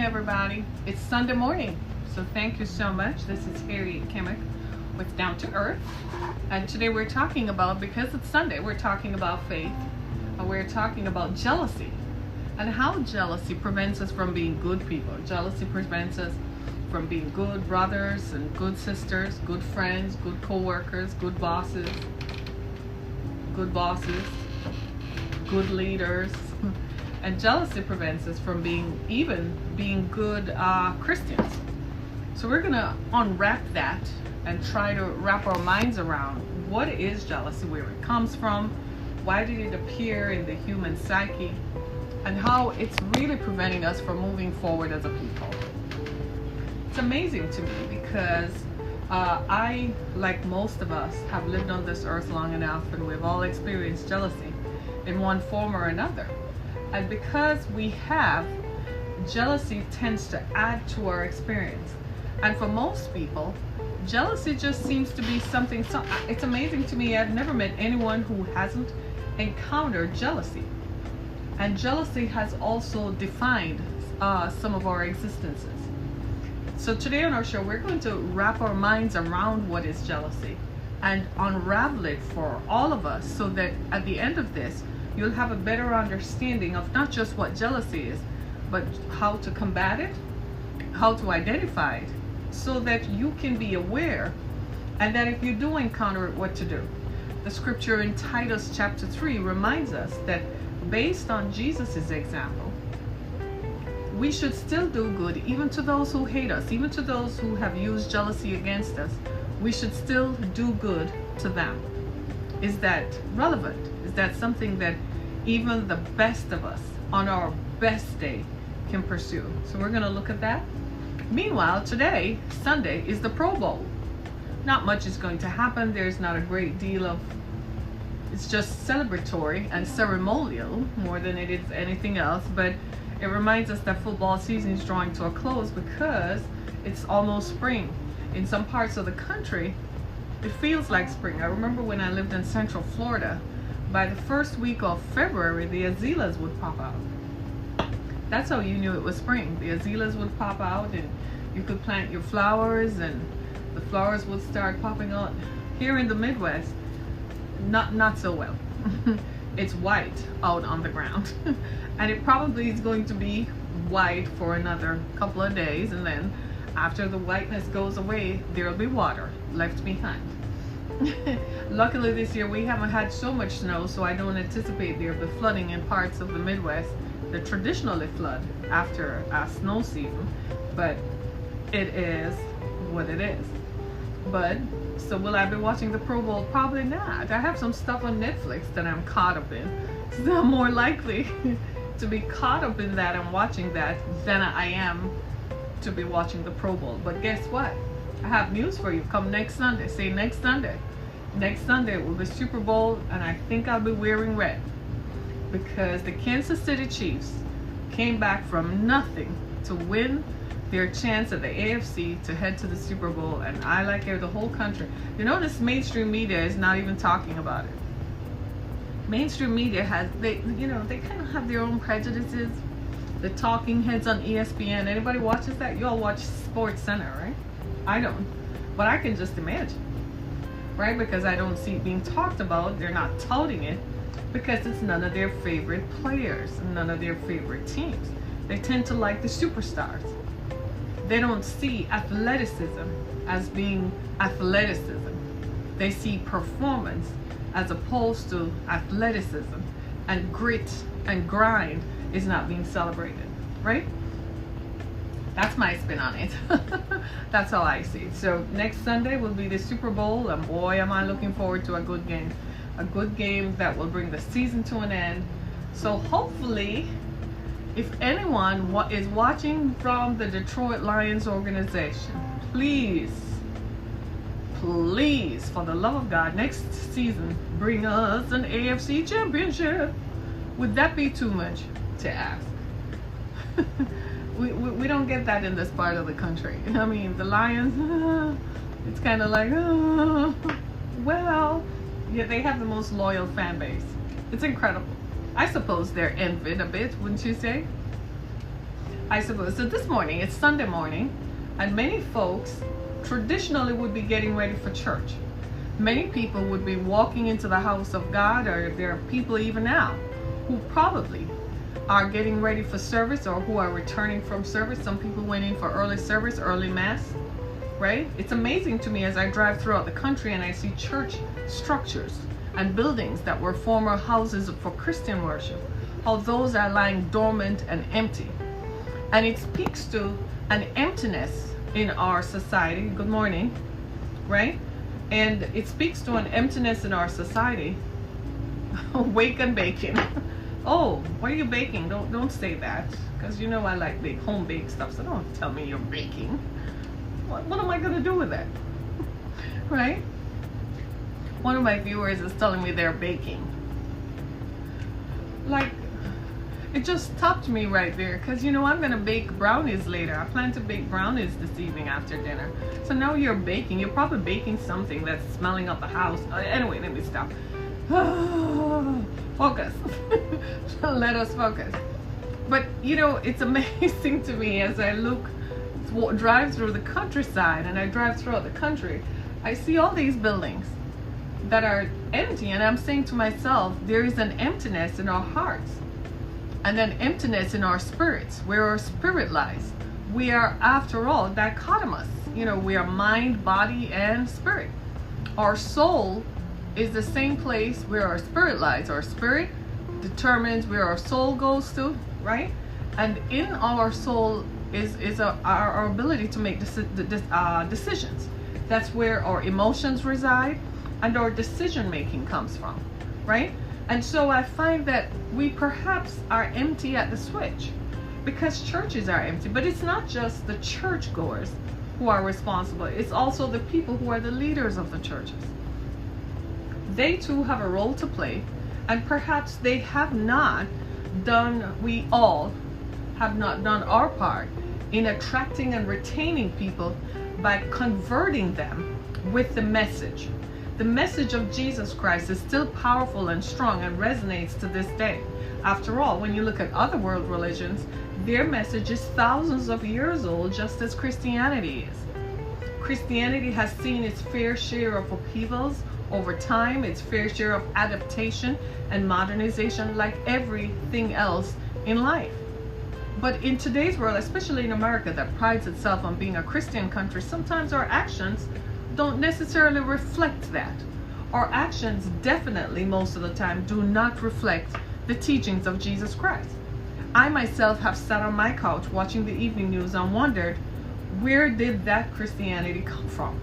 everybody. It's Sunday morning, so thank you so much. This is Harriet Kimmick with Down to Earth, and today we're talking about, because it's Sunday, we're talking about faith, and we're talking about jealousy and how jealousy prevents us from being good people. Jealousy prevents us from being good brothers and good sisters, good friends, good co-workers, good bosses, good leaders. And jealousy prevents us from being good Christians. So we're going to unwrap that and try to wrap our minds around what is jealousy, where it comes from, why did it appear in the human psyche, and how it's really preventing us from moving forward as a people. It's amazing to me because I, like most of us, have lived on this earth long enough, and we've all experienced jealousy in one form or another. And because we have, jealousy tends to add to our experience. And for most people, jealousy just seems to be something, it's amazing to me, I've never met anyone who hasn't encountered jealousy. And jealousy has also defined some of our existences. So today on our show, we're going to wrap our minds around what is jealousy and unravel it for all of us, so that at the end of this, you'll have a better understanding of not just what jealousy is, but how to combat it, how to identify it, so that you can be aware, and that if you do encounter it, what to do. The scripture in Titus chapter 3 reminds us that based on Jesus's example, we should still do good even to those who hate us, even to those who have used jealousy against us. We should still do good to them. Is that relevant? Is that something that even the best of us on our best day can pursue? So we're going to look at that. Meanwhile, today, Sunday, is the Pro Bowl. Not much is going to happen. There's not a great deal of, it's just celebratory and ceremonial more than it is anything else. But it reminds us that football season is drawing to a close because it's almost spring. In some parts of the country, it feels like spring. I remember when I lived in Central Florida, by the first week of February, the azealas would pop out. That's how you knew it was spring. The azealas would pop out, and you could plant your flowers, and the flowers would start popping out. Here in the Midwest, not so well. It's white out on the ground. And it probably is going to be white for another couple of days, and then after the whiteness goes away, there'll be water left behind. Luckily this year we haven't had so much snow, so I don't anticipate there'll be flooding in parts of the Midwest that traditionally flood after a snow season, but it is what it is. But so will I be watching the Pro Bowl? Probably not. I have some stuff on Netflix that I'm caught up in, so I'm more likely to be caught up in that and watching that than I am to be watching the Pro Bowl. But guess what? I have news for you. Come next Sunday. Say next Sunday. Next Sunday will be Super Bowl, and I think I'll be wearing red, because the Kansas City Chiefs came back from nothing to win their chance at the AFC to head to the Super Bowl. And I, like the whole country, you know, this mainstream media is not even talking about it. Mainstream media has, they kind of have their own prejudices. The talking heads on ESPN, anybody watches that? You all watch Sports Center, right? I don't, but I can just imagine, right? Because I don't see it being talked about. They're not touting it because it's none of their favorite players, none of their favorite teams. They tend to like the superstars. They don't see athleticism as being athleticism. They see performance as opposed to athleticism, and grit and grind is not being celebrated, right? That's my spin on it. That's how I see it. So next Sunday will be the Super Bowl, and boy, am I looking forward to a good game. A good game that will bring the season to an end. So hopefully, if anyone is watching from the Detroit Lions organization, please, for the love of God, next season, bring us an AFC championship. Would that be too much to ask? We don't get that in this part of the country. I mean, the Lions, it's kind of like, well, yeah, they have the most loyal fan base. It's incredible. I suppose they're envied a bit, wouldn't you say? I suppose. So this morning, it's Sunday morning, and many folks traditionally would be getting ready for church. Many people would be walking into the house of God, or there are people even now who probably are getting ready for service or who are returning from service. Some people went in for early service, early mass, right? It's amazing to me as I drive throughout the country and I see church structures and buildings that were former houses for Christian worship, how those are lying dormant and empty. And it speaks to an emptiness in our society. Good morning, right? And it speaks to an emptiness in our society. Wake and baking. Oh, what are you baking? Don't say that, because you know I like home baked stuff. So don't tell me you're baking. What am I gonna do with that? Right? One of my viewers is telling me they're baking. Like, it just stopped me right there, because you know I'm gonna bake brownies later. I plan to bake brownies this evening after dinner. So now you're baking. You're probably baking something that's smelling up the house. Anyway, let me stop. Focus. Let us focus. But you know, it's amazing to me as I drive through the countryside, and I drive throughout the country, I see all these buildings that are empty, and I'm saying to myself, there is an emptiness in our hearts and an emptiness in our spirits, where our spirit lies. We are, after all, dichotomous. You know, we are mind, body, and spirit. Our soul is the same place where our spirit lies. Our spirit determines where our soul goes to, right? And in our soul is our ability to make decisions. That's where our emotions reside and our decision making comes from, right? And so I find that we perhaps are empty at the switch, because churches are empty. But it's not just the churchgoers who are responsible. It's also the people who are the leaders of the churches. They too have a role to play, and perhaps they have not done, we all have not done our part in attracting and retaining people by converting them with the message. The message of Jesus Christ is still powerful and strong and resonates to this day. After all, when you look at other world religions, their message is thousands of years old, just as Christianity is. Christianity has seen its fair share of upheavals over time, its fair share of adaptation and modernization, like everything else in life. But in today's world, especially in America that prides itself on being a Christian country, sometimes our actions don't necessarily reflect that. Our actions definitely, most of the time, do not reflect the teachings of Jesus Christ. I myself have sat on my couch watching the evening news and wondered, where did that Christianity come from?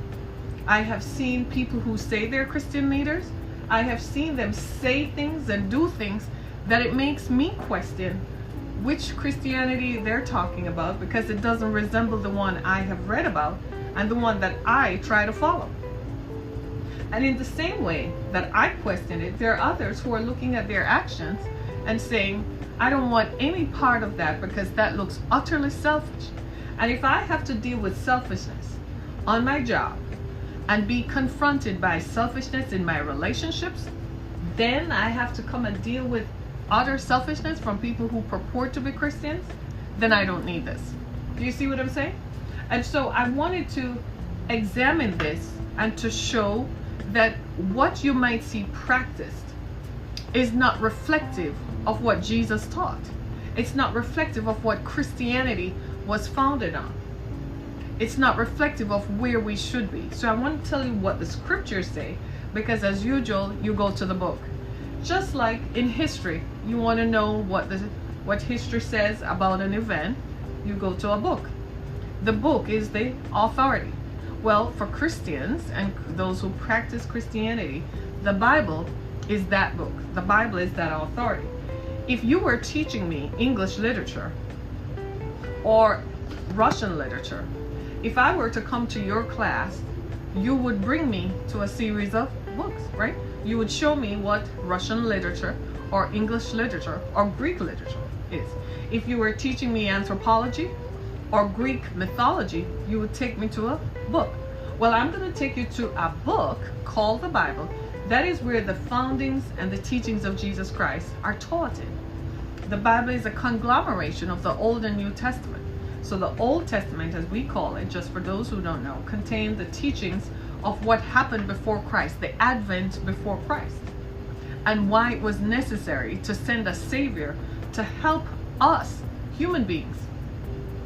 I have seen people who say they're Christian leaders. I have seen them say things and do things that it makes me question which Christianity they're talking about, because it doesn't resemble the one I have read about and the one that I try to follow. And in the same way that I question it, there are others who are looking at their actions and saying, I don't want any part of that because that looks utterly selfish. And if I have to deal with selfishness on my job and be confronted by selfishness in my relationships, then I have to come and deal with utter selfishness from people who purport to be Christians, then I don't need this. Do you see what I'm saying? And so I wanted to examine this and to show that what you might see practiced is not reflective of what Jesus taught. It's not reflective of what Christianity was founded on. It's not reflective of where we should be. So I want to tell you what the scriptures say, because as usual, you go to the book. Just like in history, you want to know what history says about an event, you go to a book. The book is the authority. Well, for Christians and those who practice Christianity, the Bible is that book. The Bible is that authority. If you were teaching me English literature or Russian literature, if I were to come to your class, you would bring me to a series of books, right? You would show me what Russian literature or English literature or Greek literature is. If you were teaching me anthropology or Greek mythology, you would take me to a book. Well, I'm going to take you to a book called the Bible. That is where the foundings and the teachings of Jesus Christ are taught in. The Bible is a conglomeration of the Old and New Testament. So the Old Testament, as we call it, just for those who don't know, contained the teachings of what happened before Christ, the advent before Christ, and why it was necessary to send a Savior to help us, human beings,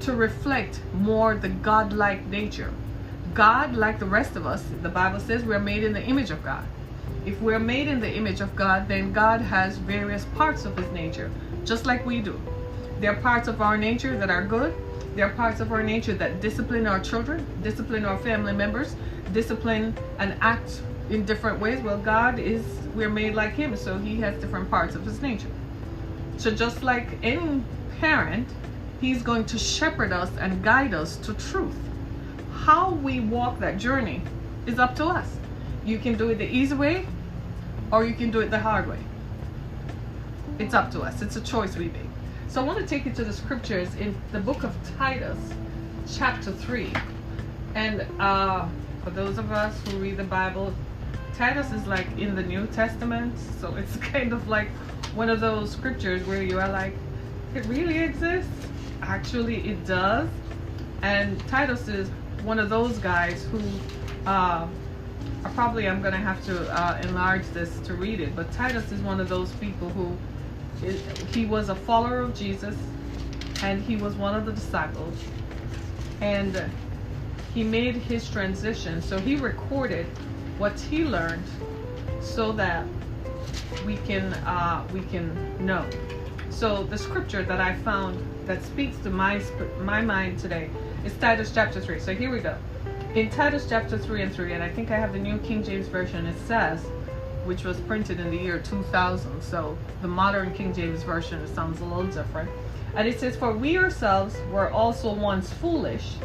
to reflect more the God-like nature. God, like the rest of us, the Bible says we're made in the image of God. If we're made in the image of God, then God has various parts of his nature, just like we do. There are parts of our nature that are good. There are parts of our nature that discipline our children, discipline our family members, discipline and act in different ways. Well, we're made like him, so he has different parts of his nature. So just like any parent, he's going to shepherd us and guide us to truth. How we walk that journey is up to us. You can do it the easy way, or you can do it the hard way. It's up to us. It's a choice we make. So I want to take you to the scriptures in the book of Titus, chapter 3. And for those of us who read the Bible, Titus is like in the New Testament. So it's kind of like one of those scriptures where you are like, it really exists? Actually, it does. And Titus is one of those guys who, I'm going to have to enlarge this to read it, but Titus is one of those people who, he was a follower of Jesus, and he was one of the disciples, and he made his transition. So he recorded what he learned so that we can know. So the scripture that I found that speaks to my mind today is Titus chapter 3. So here we go. In Titus chapter 3 and 3, and I think I have the New King James Version, it says, which was printed in the year 2000. So the modern King James Version, it sounds a little different. And it says, for we ourselves were also once foolish,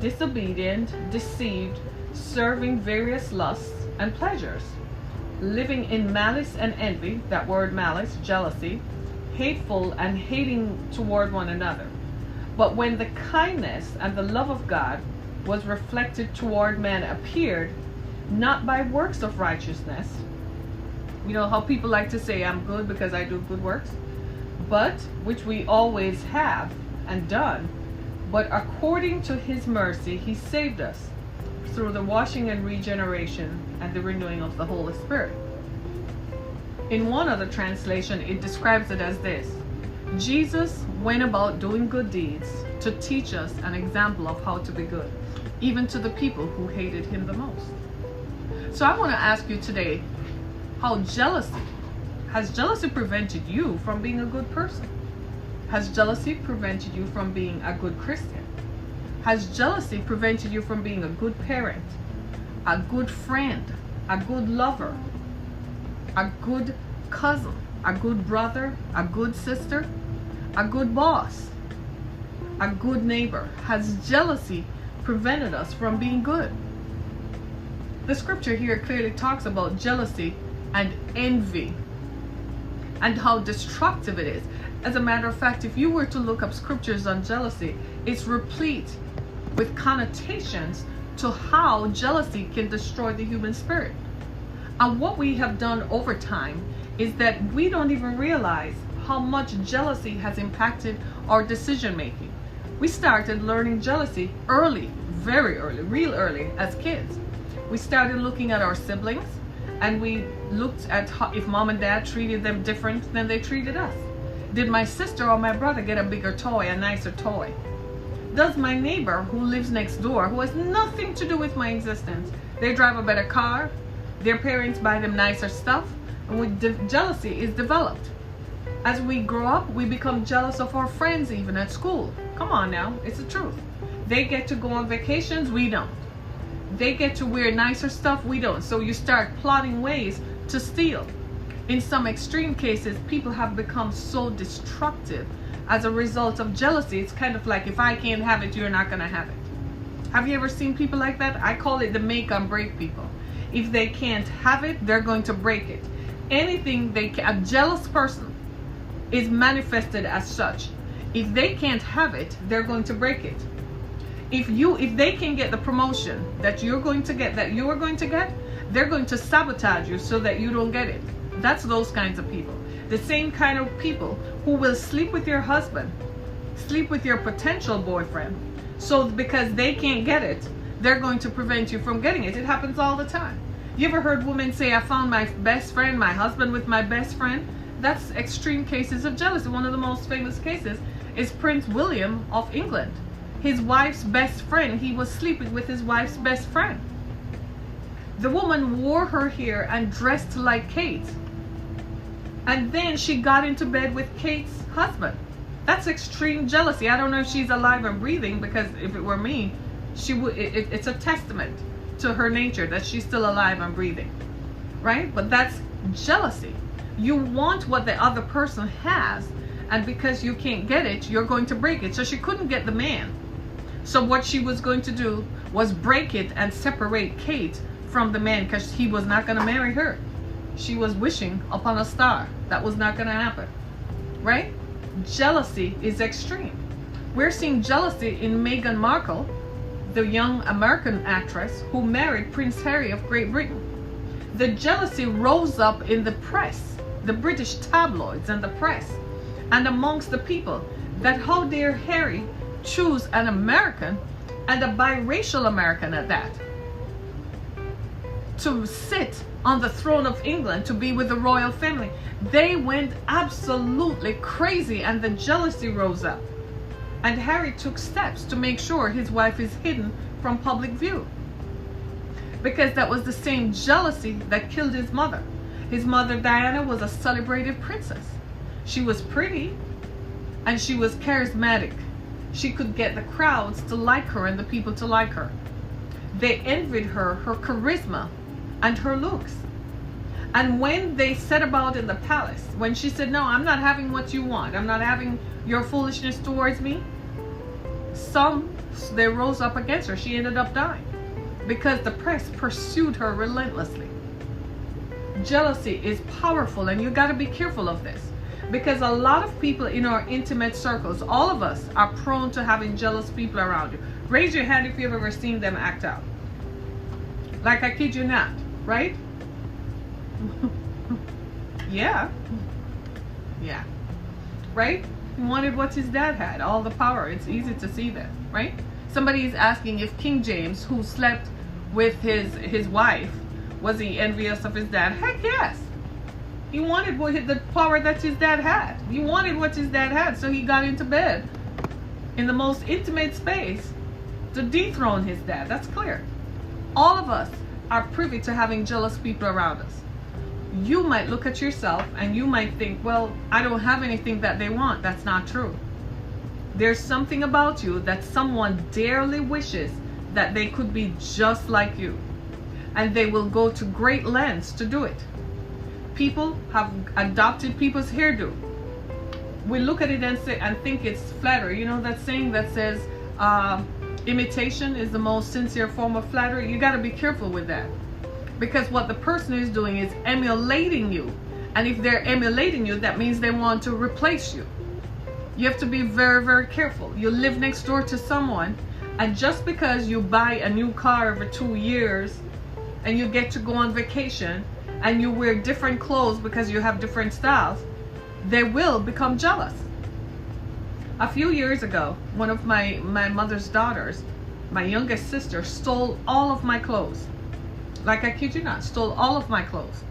disobedient, deceived, serving various lusts and pleasures, living in malice and envy, that word malice, jealousy, hateful and hating toward one another. But when the kindness and the love of God was reflected toward men appeared, not by works of righteousness. You know how people like to say, I'm good because I do good works, but which we always have and done, but according to his mercy, he saved us through the washing and regeneration and the renewing of the Holy Spirit. In one other translation, it describes it as this: Jesus went about doing good deeds to teach us an example of how to be good, even to the people who hated him the most. So I want to ask you today, has jealousy prevented you from being a good person? Has jealousy prevented you from being a good Christian? Has jealousy prevented you from being a good parent, a good friend, a good lover, a good cousin, a good brother, a good sister, a good boss, a good neighbor? Has jealousy prevented us from being good? The scripture here clearly talks about jealousy and envy and how destructive it is. As a matter of fact, if you were to look up scriptures on jealousy, it's replete with connotations to how jealousy can destroy the human spirit. And what we have done over time is that we don't even realize how much jealousy has impacted our decision making. We started learning jealousy early, very early, real early as kids. We started looking at our siblings, and we looked at how, if mom and dad treated them different than they treated us. Did my sister or my brother get a bigger toy, a nicer toy? Does my neighbor who lives next door, who has nothing to do with my existence, they drive a better car? Their parents buy them nicer stuff? And jealousy is developed. As we grow up, we become jealous of our friends, even at school. Come on now, it's the truth. They get to go on vacations, we don't. They get to wear nicer stuff, we don't. So you start plotting ways to steal. In some extreme cases, people have become so destructive as a result of jealousy. It's kind of like, if I can't have it, you're not going to have it. Have you ever seen people like that? I call it the make and break people. If they can't have it, they're going to break it. Anything a jealous person is manifested as such. If they can't have it, they're going to break it. If they can get the promotion that you're going to get, they're going to sabotage you so that you don't get it. That's those kinds of people. The same kind of people who will sleep with your husband, sleep with your potential boyfriend, so because they can't get it, they're going to prevent you from getting it. It happens all the time. You ever heard women say, I found my best friend, my husband with my best friend? That's extreme cases of jealousy. One of the most famous cases is Prince William of England. His wife's best friend, he was sleeping with his wife's best friend. The woman wore her hair and dressed like Kate. And then she got into bed with Kate's husband. That's extreme jealousy. I don't know if she's alive and breathing, because if it were me, she would. It's a testament to her nature that she's still alive and breathing, right? But that's jealousy. You want what the other person has, and because you can't get it, you're going to break it. So she couldn't get the man. So what she was going to do was break it and separate Kate from the man, because he was not going to marry her. She was wishing upon a star. That was not going to happen, right? Jealousy is extreme. We're seeing jealousy in Meghan Markle, the young American actress who married Prince Harry of Great Britain. The jealousy rose up in the press, the British tabloids and the press, and amongst the people, that how dare Harry choose an American, and a biracial American at that, to sit on the throne of England, to be with the royal family. They went absolutely crazy, and the jealousy rose up. And Harry took steps to make sure his wife is hidden from public view, because that was the same jealousy that killed his mother. His mother, Diana, was a celebrated princess. She was pretty and she was charismatic. She could get the crowds to like her and the people to like her. They envied her, her charisma and her looks. And when they set about in the palace, when she said, no, I'm not having what you want, I'm not having your foolishness towards me, they rose up against her. She ended up dying because the press pursued her relentlessly. Jealousy is powerful, and you got to be careful of this, because a lot of people in our intimate circles, all of us, are prone to having jealous people around you. Raise your hand if you've ever seen them act out. Like, I kid you not, right? Yeah, right? He wanted what his dad had, all the power. It's easy to see that, right? Somebody is asking if King James, who slept with his wife, was he envious of his dad? Heck yes. He wanted the power that his dad had. He wanted what his dad had, so he got into bed in the most intimate space to dethrone his dad. That's clear. All of us are privy to having jealous people around us. You might look at yourself and you might think, well, I don't have anything that they want. That's not true. There's something about you that someone dearly wishes that they could be just like you. And they will go to great lengths to do it. People have adopted people's hairdo. We look at it and say and think it's flattery. You know that saying that says imitation is the most sincere form of flattery? You got to be careful with that. Because what the person is doing is emulating you. And if they're emulating you, that means they want to replace you. You have to be very, very careful. You live next door to someone, and just because you buy a new car every 2 years and you get to go on vacation and you wear different clothes because you have different styles, they will become jealous. A few years ago, one of my mother's daughters, my youngest sister, stole all of my clothes. Like, I kid you not, stole all of my clothes.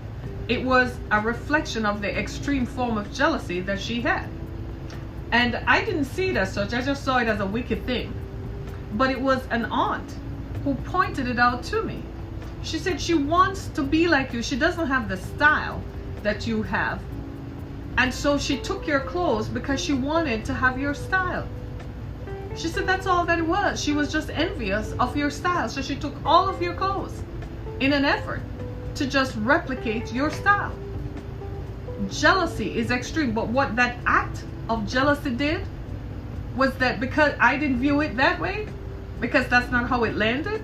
It was a reflection of the extreme form of jealousy that she had. And I didn't see it as such. I just saw it as a wicked thing. But it was an aunt who pointed it out to me. She said she wants to be like you. She doesn't have the style that you have. And so she took your clothes because she wanted to have your style. She said that's all that it was. She was just envious of your style. So she took all of your clothes in an effort to just replicate your style. Jealousy is extreme. But what that act of jealousy did was that, because I didn't view it that way, because that's not how it landed,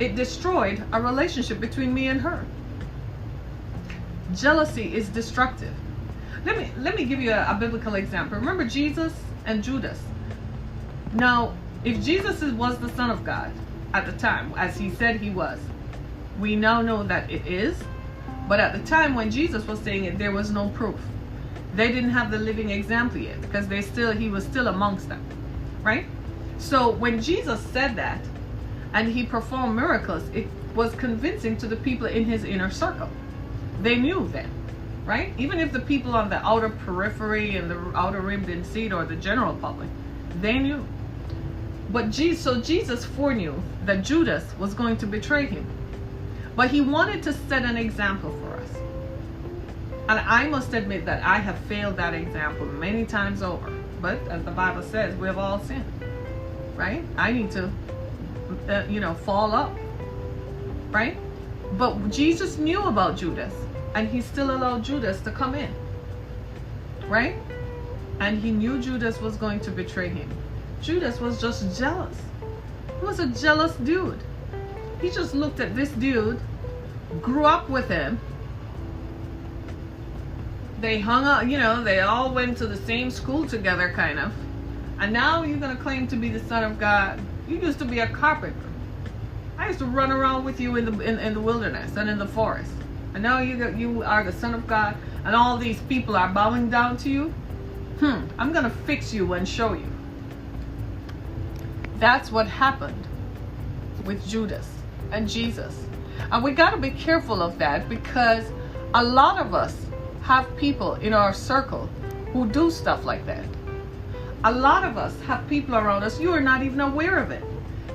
it destroyed a relationship between me and her. Jealousy is destructive. Let me give you a biblical example. Remember Jesus and Judas. Now, if Jesus was the Son of God at the time, as he said he was, we now know that it is. But at the time when Jesus was saying it, there was no proof. They didn't have the living example yet, because he was still amongst them, right? So when Jesus said that and he performed miracles, it was convincing to the people in his inner circle. They knew then, right? Even if the people on the outer periphery and the outer rim didn't see it, or the general public, they knew. But Jesus foreknew that Judas was going to betray him. But he wanted to set an example for us. And I must admit that I have failed that example many times over. But as the Bible says, we have all sinned, right? I need to, fall up, right? But Jesus knew about Judas, and he still allowed Judas to come in, right? And he knew Judas was going to betray him. Judas was just jealous. He was a jealous dude. He just looked at this dude, grew up with him. They hung out, they all went to the same school together, kind of. And now you're going to claim to be the Son of God. You used to be a carpenter. I used to run around with you in the wilderness and in the forest. And now you are the Son of God, and all these people are bowing down to you. I'm going to fix you and show you. That's what happened with Judas and Jesus. And we got to be careful of that, because a lot of us have people in our circle who do stuff like that. A lot of us have people around us, you are not even aware of it.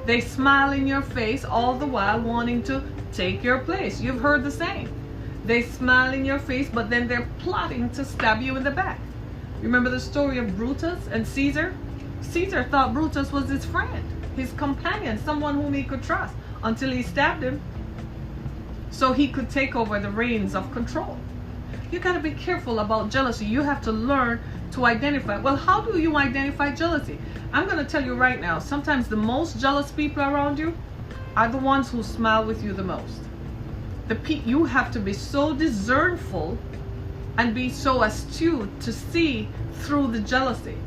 They smile in your face all the while wanting to take your place. You've heard the saying. They smile in your face, but then they're plotting to stab you in the back. Remember the story of Brutus and Caesar? Caesar thought Brutus was his friend, his companion, someone whom he could trust, until he stabbed him so he could take over the reins of control. You got to be careful about jealousy. You have to learn to identify. Well, how do you identify jealousy? I'm going to tell you right now, sometimes the most jealous people around you are the ones who smile with you the most. You have to be so discernful and be so astute to see through the jealousy.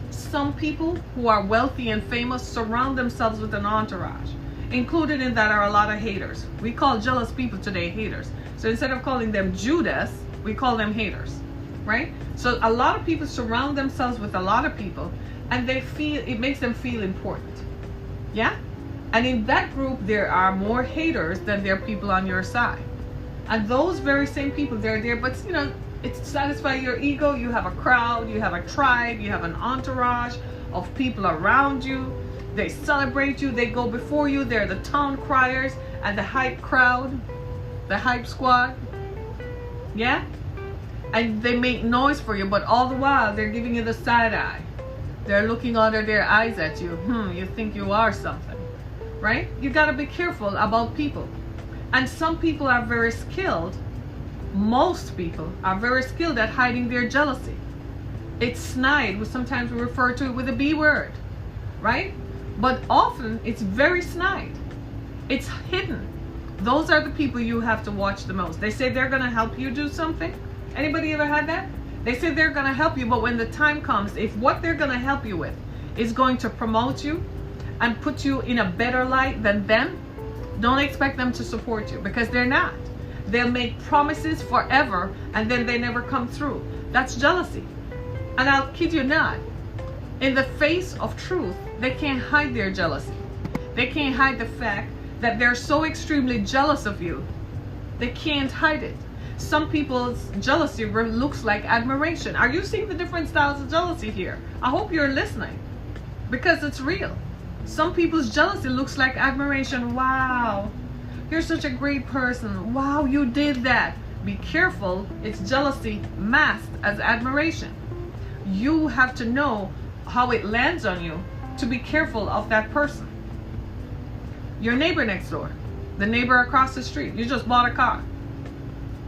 Some people who are wealthy and famous surround themselves with an entourage. Included in that are a lot of haters. We call jealous people today haters. So instead of calling them Judas, we call them haters, right? So a lot of people surround themselves with a lot of people, and it makes them feel important. Yeah? And in that group, there are more haters than there are people on your side. And those very same people, they're there, but it's to satisfy your ego. You have a crowd, you have a tribe, you have an entourage of people around you. They celebrate you, they go before you. They're the town criers and the hype crowd, the hype squad. Yeah? And they make noise for you, but all the while they're giving you the side eye. They're looking under their eyes at you. You think you are something, right? You got to be careful about people. And some people are very skilled. Most people are very skilled at hiding their jealousy. It's snide. Sometimes we refer to it with a B word, right? But often it's very snide. It's hidden. Those are the people you have to watch the most. They say they're going to help you do something. Anybody ever had that? They say they're going to help you, but when the time comes, if what they're going to help you with is going to promote you and put you in a better light than them, don't expect them to support you, because they're not. They'll make promises forever and then they never come through. That's jealousy. And I'll kid you not, in the face of truth, they can't hide their jealousy. They can't hide the fact that they're so extremely jealous of you. They can't hide it. Some people's jealousy looks like admiration. Are you seeing the different styles of jealousy here? I hope you're listening, because it's real. Some people's jealousy looks like admiration. Wow, you're such a great person. Wow, you did that. Be careful, it's jealousy masked as admiration. You have to know how it lands on you to be careful of that person. Your neighbor next door, the neighbor across the street, you just bought a car.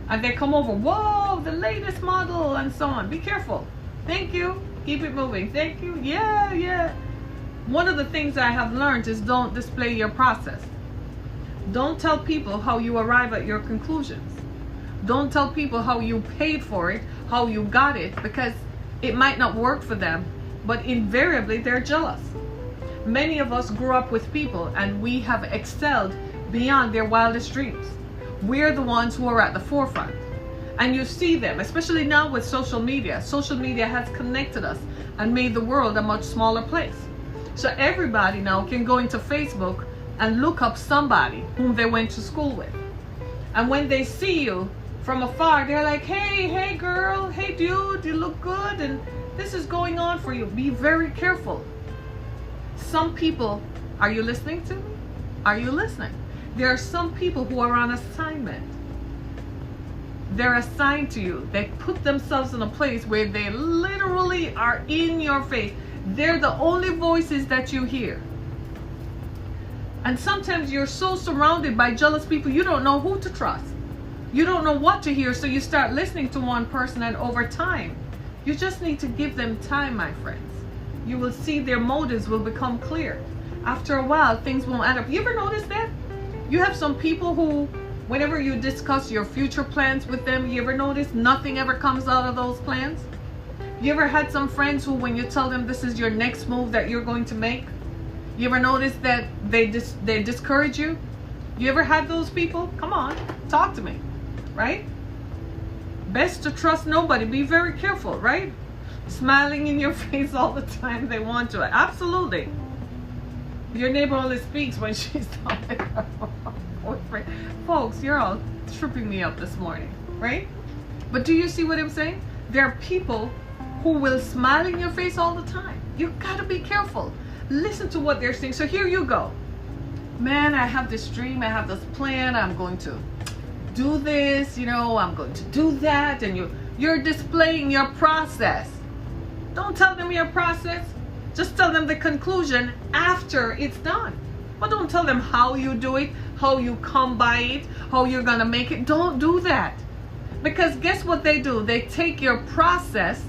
And they come over, whoa, the latest model, and so on. Be careful. Thank you. Keep it moving. Thank you. Yeah. One of the things I have learned is don't display your process. Don't tell people how you arrive at your conclusions. Don't tell people how you paid for it, how you got it, because it might not work for them, but invariably they're jealous. Many of us grew up with people and we have excelled beyond their wildest dreams. We're the ones who are at the forefront. and you see them, especially now with social media. Social media has connected us and made the world a much smaller place. So everybody now can go into Facebook and look up somebody whom they went to school with. And when they see you from afar, they're like, hey girl, hey dude, you look good, and this is going on for you. Be very careful. Some people, are you listening to me? Are you listening? There are some people who are on assignment. They're assigned to you. They put themselves in a place where they literally are in your face. They're the only voices that you hear. And sometimes you're so surrounded by jealous people, you don't know who to trust. You don't know what to hear, so you start listening to one person, and over time, you just need to give them time, my friends. You will see their motives will become clear. After a while, things won't add up. You ever notice that? You have some people who, whenever you discuss your future plans with them, you ever notice nothing ever comes out of those plans? You ever had some friends who, when you tell them this is your next move that you're going to make, you ever notice that they discourage you? You ever had those people? Come on, talk to me, right? Best to trust nobody. Be very careful, right? Smiling in your face all the time they want to. Absolutely. Your neighbor only speaks when she's talking with her boyfriend. Folks, you're all tripping me up this morning, right? But do you see what I'm saying? There are people who will smile in your face all the time. You gotta be careful. Listen to what they're saying. So here you go. Man, I have this dream, I have this plan, I'm going to do this, I'm going to do that, and you're displaying your process. Don't tell them your process. Just tell them the conclusion after it's done. But don't tell them how you do it, how you come by it, how you're gonna make it. Don't do that. Because guess what they do? They take your process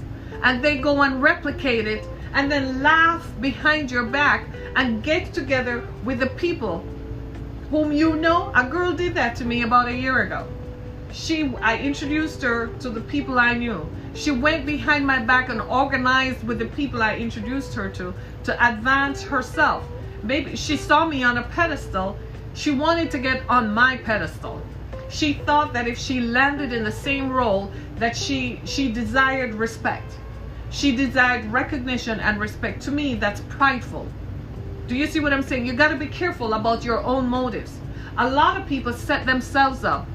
and they go and replicate it, and then laugh behind your back and get together with the people whom you know. A girl did that to me about a year ago. I introduced her to the people I knew. She went behind my back and organized with the people I introduced her to advance herself. Maybe she saw me on a pedestal. She wanted to get on my pedestal. She thought that if she landed in the same role, that she desired respect. She desired recognition and respect. To me, that's prideful. Do you see what I'm saying? You got to be careful about your own motives. A lot of people set themselves up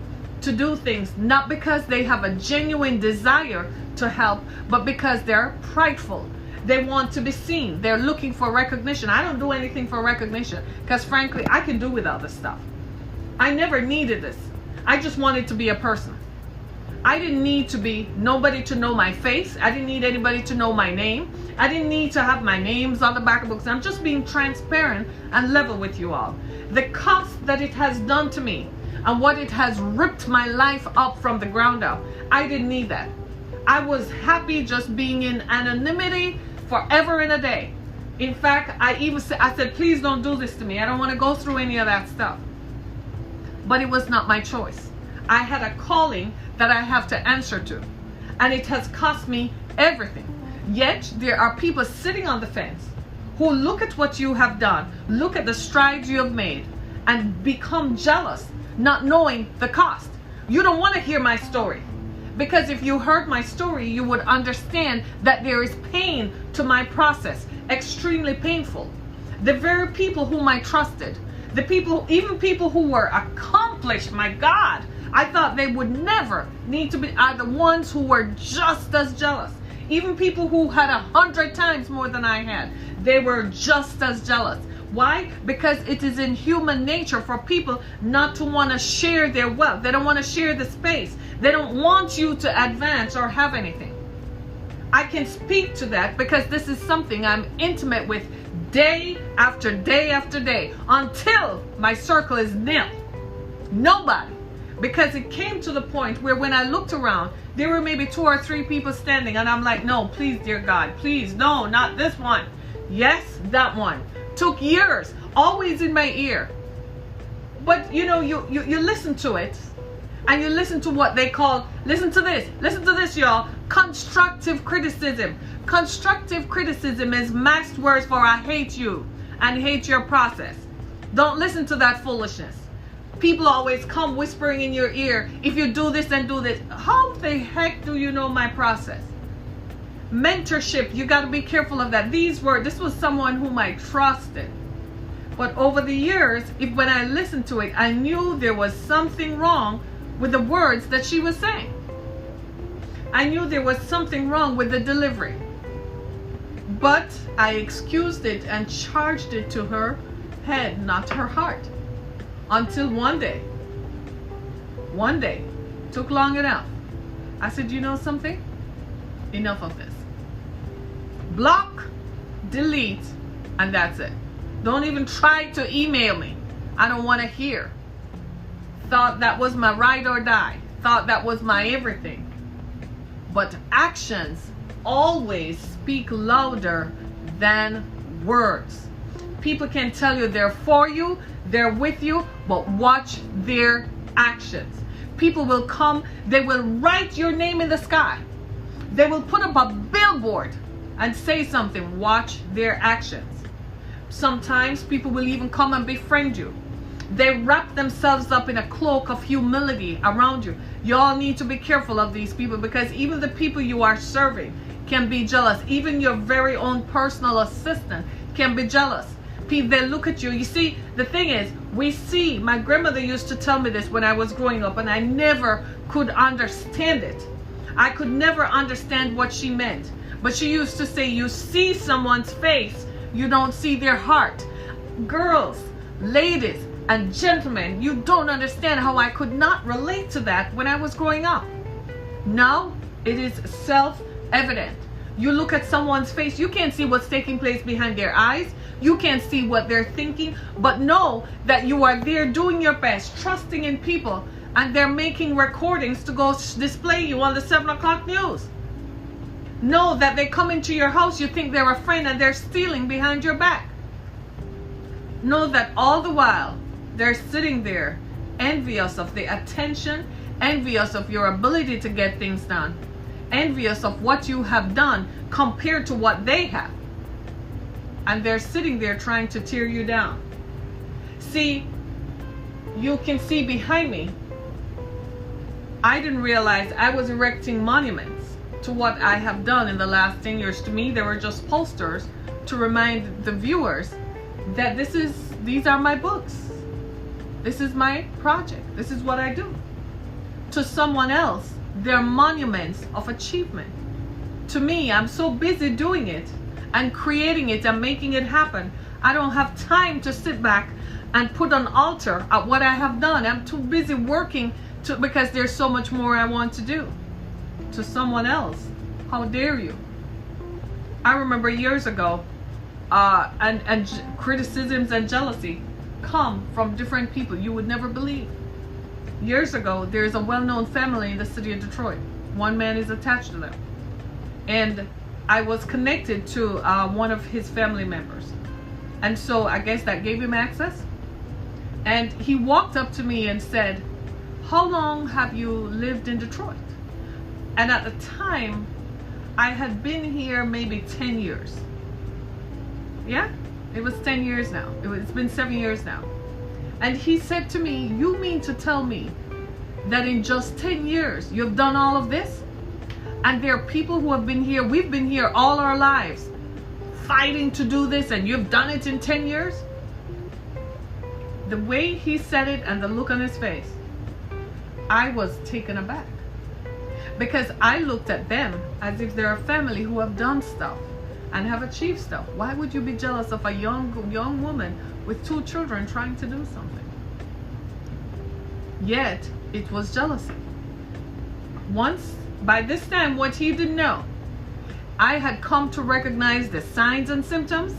to do things not because they have a genuine desire to help, but because they're prideful. They want to be seen. They're looking for recognition. I don't do anything for recognition because frankly, I can do without this stuff. I never needed this. I just wanted to be a person. I didn't need nobody to know my face. I didn't need anybody to know my name. I didn't need to have my names on the back of books. I'm just being transparent and level with you all. The cost that it has done to me and what it has ripped my life up from the ground up, I didn't need that. I was happy just being in anonymity forever and a day. In fact, I said, please don't do this to me. I don't want to go through any of that stuff. But it was not my choice. I had a calling that I have to answer to, and it has cost me everything. Yet there are people sitting on the fence who look at what you have done, look at the strides you have made, and become jealous, not knowing the cost. You don't want to hear my story, because if you heard my story, you would understand that there is pain to my process, extremely painful. The very people whom I trusted, even people who were accomplished, my God, I thought they would never need to be, are the ones who were just as jealous. Even people who had 100 times more than I had, they were just as jealous. Why? Because it is in human nature for people not to want to share their wealth. They don't want to share the space. They don't want you to advance or have anything. I can speak to that because this is something I'm intimate with day after day after day until my circle is nil. Nobody. Because it came to the point where when I looked around, there were maybe 2 or 3 people standing, and I'm like, no, please, dear God, please, no, not this one. Yes, that one. Took years, always in my ear. But you listen to it, and you listen to what they call, listen to this, y'all, constructive criticism. Constructive criticism is masked words for I hate you and hate your process. Don't listen to that foolishness. People always come whispering in your ear, if you do this and do this. How the heck do you know my process? Mentorship, you got to be careful of that. This was someone whom I trusted. But over the years, when I listened to it, I knew there was something wrong with the words that she was saying. I knew there was something wrong with the delivery. But I excused it and charged it to her head, not her heart. Until one day, took long enough. I said, you know something? Enough of this. Block, delete, and that's it. Don't even try to email me. I don't want to hear. Thought that was my ride or die. Thought that was my everything. But actions always speak louder than words. People can tell you they're for you, they're with you, but watch their actions. People will come, they will write your name in the sky. They will put up a billboard and say something. Watch their actions. Sometimes people will even come and befriend you. They wrap themselves up in a cloak of humility around you. You all need to be careful of these people, because even the people you are serving can be jealous. Even your very own personal assistant can be jealous. They look at you. You see, the thing is, my grandmother used to tell me this when I was growing up, and I never could understand it. I could never understand what she meant. But she used to say, you see someone's face, you don't see their heart. Girls, ladies, and gentlemen, you don't understand how I could not relate to that when I was growing up. Now, it is self-evident. You look at someone's face, you can't see what's taking place behind their eyes. You can't see what they're thinking, but know that you are there doing your best, trusting in people, and they're making recordings to go display you on the 7 o'clock news. Know that they come into your house, you think they're a friend, and they're stealing behind your back. Know that all the while, they're sitting there envious of the attention, envious of your ability to get things done, envious of what you have done compared to what they have. And they're sitting there trying to tear you down. See, you can see behind me, I didn't realize I was erecting monuments to what I have done in the last 10 years. To me, they were just posters to remind the viewers that these are my books. This is my project. This is what I do. To someone else, they're monuments of achievement. To me, I'm so busy doing it and creating it and making it happen. I don't have time to sit back and put an altar at what I have done. I'm too busy working because there's so much more I want to do. To someone else, how dare you? I remember years ago, and criticisms and jealousy come from different people you would never believe. Years ago, there's a well-known family in the city of Detroit. One man is attached to them. And I was connected to one of his family members. And so I guess that gave him access. And he walked up to me and said, how long have you lived in Detroit? And at the time, I had been here maybe 10 years. Yeah, it was 10 years now. It's been 7 years now. And he said to me, you mean to tell me that in just 10 years, you've done all of this? And there are people who have been here, we've been here all our lives, fighting to do this, and you've done it in 10 years? The way he said it and the look on his face, I was taken aback. Because I looked at them as if they're a family who have done stuff and have achieved stuff. Why would you be jealous of a young woman with 2 children trying to do something? Yet, it was jealousy. By this time, what he didn't know, I had come to recognize the signs and symptoms.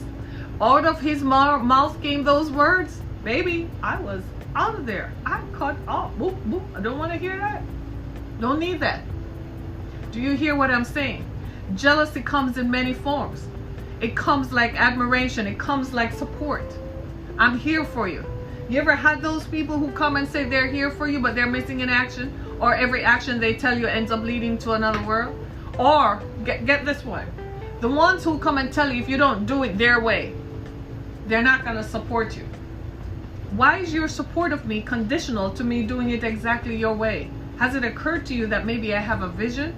Out of his mouth came those words. Baby, I was out of there. I cut off. Boop, boop. I don't want to hear that. Don't need that. Do you hear what I'm saying? Jealousy comes in many forms. It comes like admiration. It comes like support. I'm here for you. You ever had those people who come and say they're here for you, but they're missing in action? Or every action they tell you ends up leading to another world? Or, get this one. The ones who come and tell you if you don't do it their way, they're not going to support you. Why is your support of me conditional to me doing it exactly your way? Has it occurred to you that maybe I have a vision?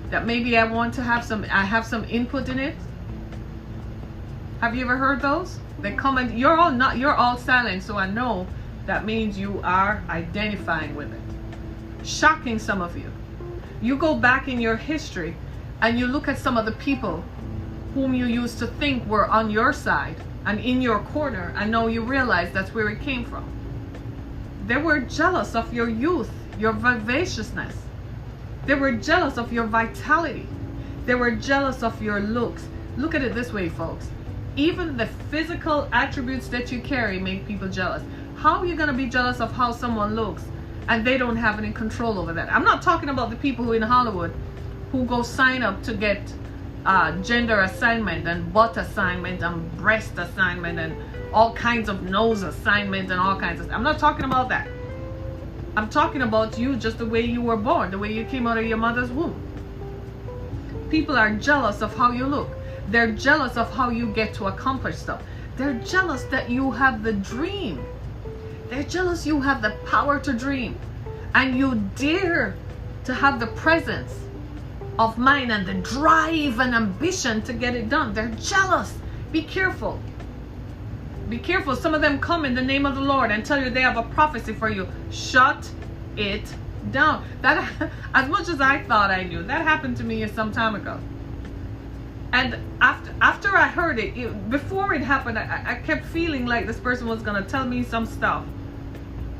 That maybe I want to have some input in it? Have you ever heard those? They come and you're all silent, so I know that means you are identifying with it. Shocking, some of you. You go back in your history and you look at some of the people whom you used to think were on your side and in your corner, and now you realize that's where it came from. They were jealous of your youth, your vivaciousness. They were jealous of your vitality. They were jealous of your looks. Look at it this way, folks. Even the physical attributes that you carry make people jealous. How are you going to be jealous of how someone looks and they don't have any control over that? I'm not talking about the people who in Hollywood who go sign up to get gender assignment and butt assignment and breast assignment and all kinds of nose assignment and all kinds of stuff. I'm not talking about that. I'm talking about you just the way you were born, the way you came out of your mother's womb. People are jealous of how you look. They're jealous of how you get to accomplish stuff. They're jealous that you have the dream. They're jealous you have the power to dream. And you dare to have the presence of mind and the drive and ambition to get it done. They're jealous. Be careful. Be careful. Some of them come in the name of the Lord and tell you they have a prophecy for you. Shut it down. That, as much as I thought I knew, that happened to me some time ago. And after I heard it, before it happened, I kept feeling like this person was going to tell me some stuff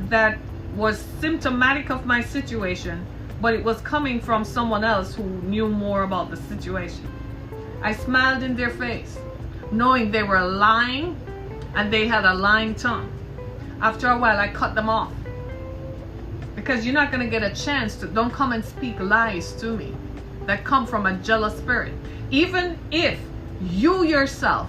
that was symptomatic of my situation, but it was coming from someone else who knew more about the situation. I smiled in their face, knowing they were lying and they had a lying tongue. After a while, I cut them off. Because you're not going to get a chance to, don't come and speak lies to me that come from a jealous spirit. Even if you yourself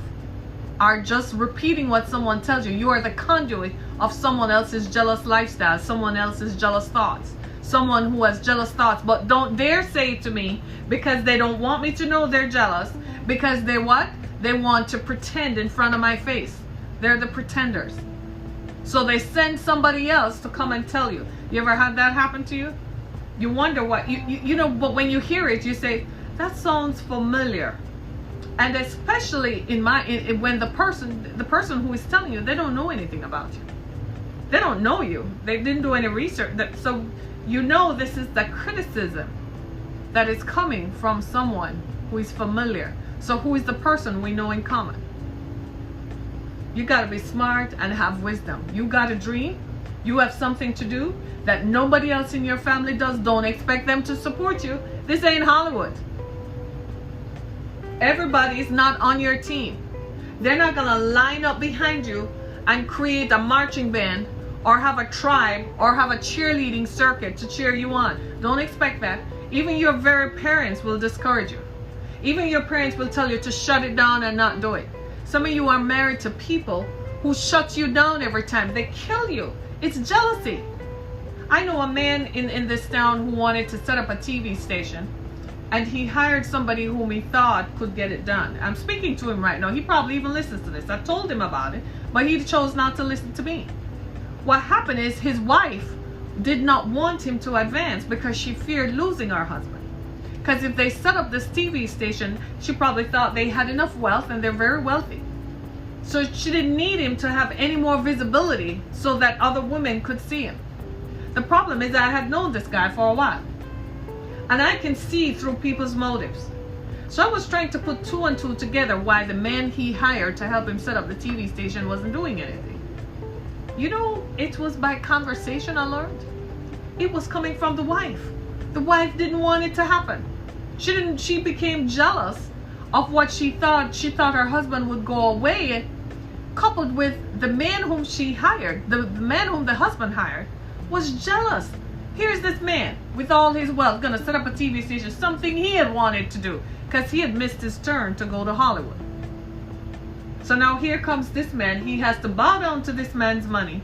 are just repeating what someone tells you, you are the conduit of someone else's jealous lifestyle, someone else's jealous thoughts, someone who has jealous thoughts, but don't dare say it to me because they don't want me to know they're jealous, because they what? They want to pretend in front of my face. They're the pretenders. So they send somebody else to come and tell you. You ever had that happen to you? You wonder what, you know, but when you hear it, you say, that sounds familiar. And especially when the person who is telling you, they don't know anything about you. They don't know you. They didn't do any research. So you know this is the criticism that is coming from someone who is familiar. So who is the person we know in common? You got to be smart and have wisdom. You got a dream. You have something to do that nobody else in your family does. Don't expect them to support you. This ain't Hollywood. Everybody is not on your team. They're not going to line up behind you and create a marching band or have a tribe or have a cheerleading circuit to cheer you on. Don't expect that. Even your very parents will discourage you. Even your parents will tell you to shut it down and not do it. Some of you are married to people who shut you down every time. They kill you. It's jealousy. I know a man in this town who wanted to set up a TV station, and he hired somebody whom he thought could get it done. I'm speaking to him right now. He probably even listens to this. I told him about it, but he chose not to listen to me. What happened is his wife did not want him to advance because she feared losing her husband. Because if they set up this TV station, she probably thought they had enough wealth and they're very wealthy. So she didn't need him to have any more visibility so that other women could see him. The problem is I had known this guy for a while. And I can see through people's motives. So I was trying to put two and two together why the man he hired to help him set up the TV station wasn't doing anything. You know, it was by conversation I learned. It was coming from the wife. The wife didn't want it to happen. She became jealous of what she thought her husband would go away, coupled with the man whom she hired, the man whom the husband hired, was jealous. Here's this man with all his wealth gonna set up a TV station, something he had wanted to do because he had missed his turn to go to Hollywood. So now here comes this man. He has to bow down to this man's money.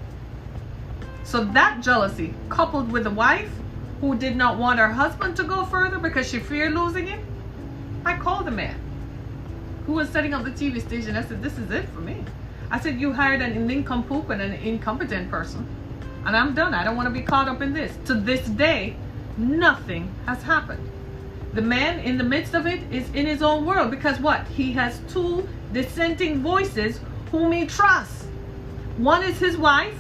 So that jealousy, coupled with the wife who did not want her husband to go further because she feared losing him. I called the man who was setting up the TV station. I said, this is it for me. I said, you hired an nincompoop and an incompetent person. And I'm done. I don't want to be caught up in this. To this day, nothing has happened. The man in the midst of it is in his own world, because what? He has two dissenting voices whom he trusts. One is his wife,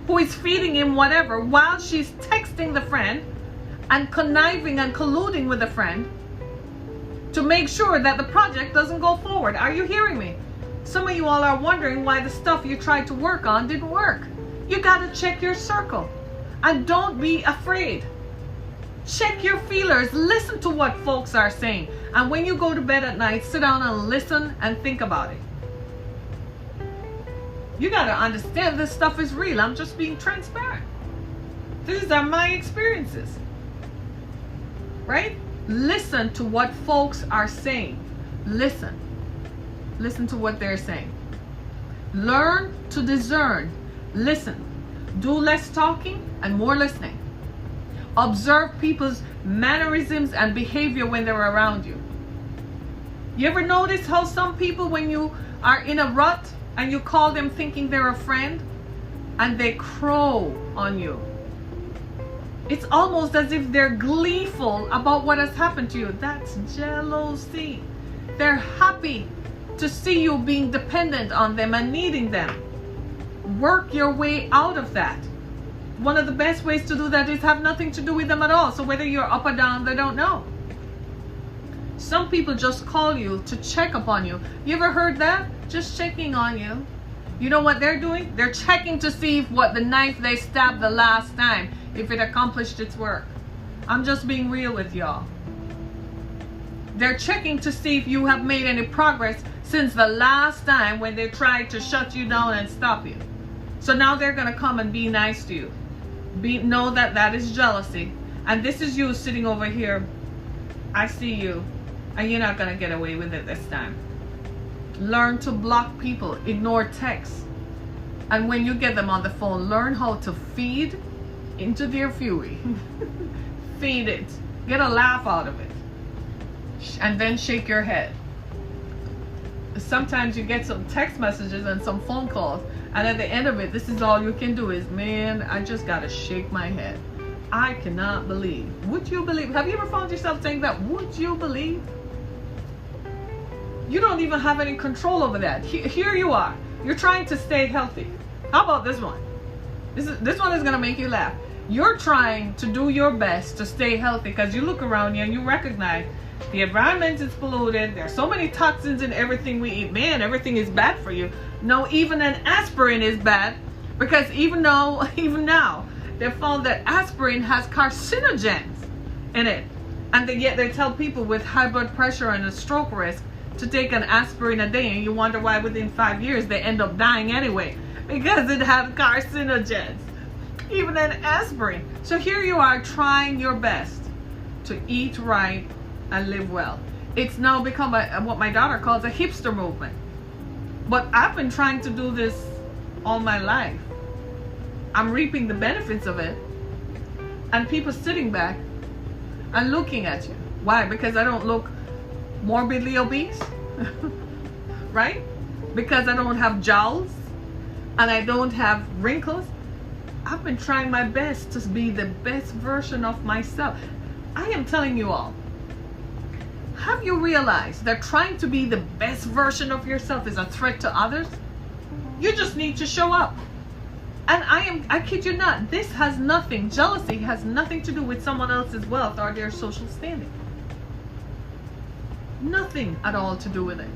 who is feeding him whatever while she's texting the friend and conniving and colluding with the friend to make sure that the project doesn't go forward. Are you hearing me? Some of you all are wondering why the stuff you tried to work on didn't work. You got to check your circle, and don't be afraid. Check your feelers. Listen to what folks are saying. And when you go to bed at night, sit down and listen and think about it. You got to understand this stuff is real. I'm just being transparent. These are my experiences. Right? Listen to what folks are saying. Listen. Listen to what they're saying. Learn to discern. Listen. Do less talking and more listening. Observe people's mannerisms and behavior when they're around you. You ever notice how some people, when you are in a rut and you call them thinking they're a friend, and they crow on you? It's almost as if they're gleeful about what has happened to you. That's jealousy. They're happy to see you being dependent on them and needing them. Work your way out of that. One of the best ways to do that is have nothing to do with them at all. So whether you're up or down, they don't know. Some people just call you to check upon you. You ever heard that? Just checking on you. You know what they're doing? They're checking to see if what the knife they stabbed the last time, if it accomplished its work. I'm just being real with y'all. They're checking to see if you have made any progress since the last time when they tried to shut you down and stop you. So now they're going to come and be nice to you. Know that that is jealousy. And this is you sitting over here. I see you. And you're not going to get away with it this time. Learn to block people. Ignore texts. And when you get them on the phone, learn how to feed into their fury. Feed it. Get a laugh out of it. And then shake your head. Sometimes you get some text messages and some phone calls, and at the end of it, this is all you can do is, man, I just gotta shake my head. I cannot believe. Would you believe? Have you ever found yourself saying that? Would you believe? You don't even have any control over that. Here you are. You're trying to stay healthy. How about this one? This one is gonna make you laugh. You're trying to do your best to stay healthy because you look around you and you recognize the environment is polluted. There's so many toxins in everything we eat. Man, everything is bad for you. No, even an aspirin is bad, because even now they found that aspirin has carcinogens in it. And yet they tell people with high blood pressure and a stroke risk to take an aspirin a day, and you wonder why within 5 years they end up dying anyway, because it has carcinogens. Even an aspirin. So here you are trying your best to eat right and live well. It's now become what my daughter calls a hipster movement. But I've been trying to do this all my life. I'm reaping the benefits of it. And people sitting back and looking at you. Why? Because I don't look morbidly obese? Right? Because I don't have jowls and I don't have wrinkles. I've been trying my best to be the best version of myself. I am telling you all, have you realized that trying to be the best version of yourself is a threat to others? You just need to show up. And I kid you not, this has nothing, jealousy has nothing to do with someone else's wealth or their social standing. Nothing at all to do with it.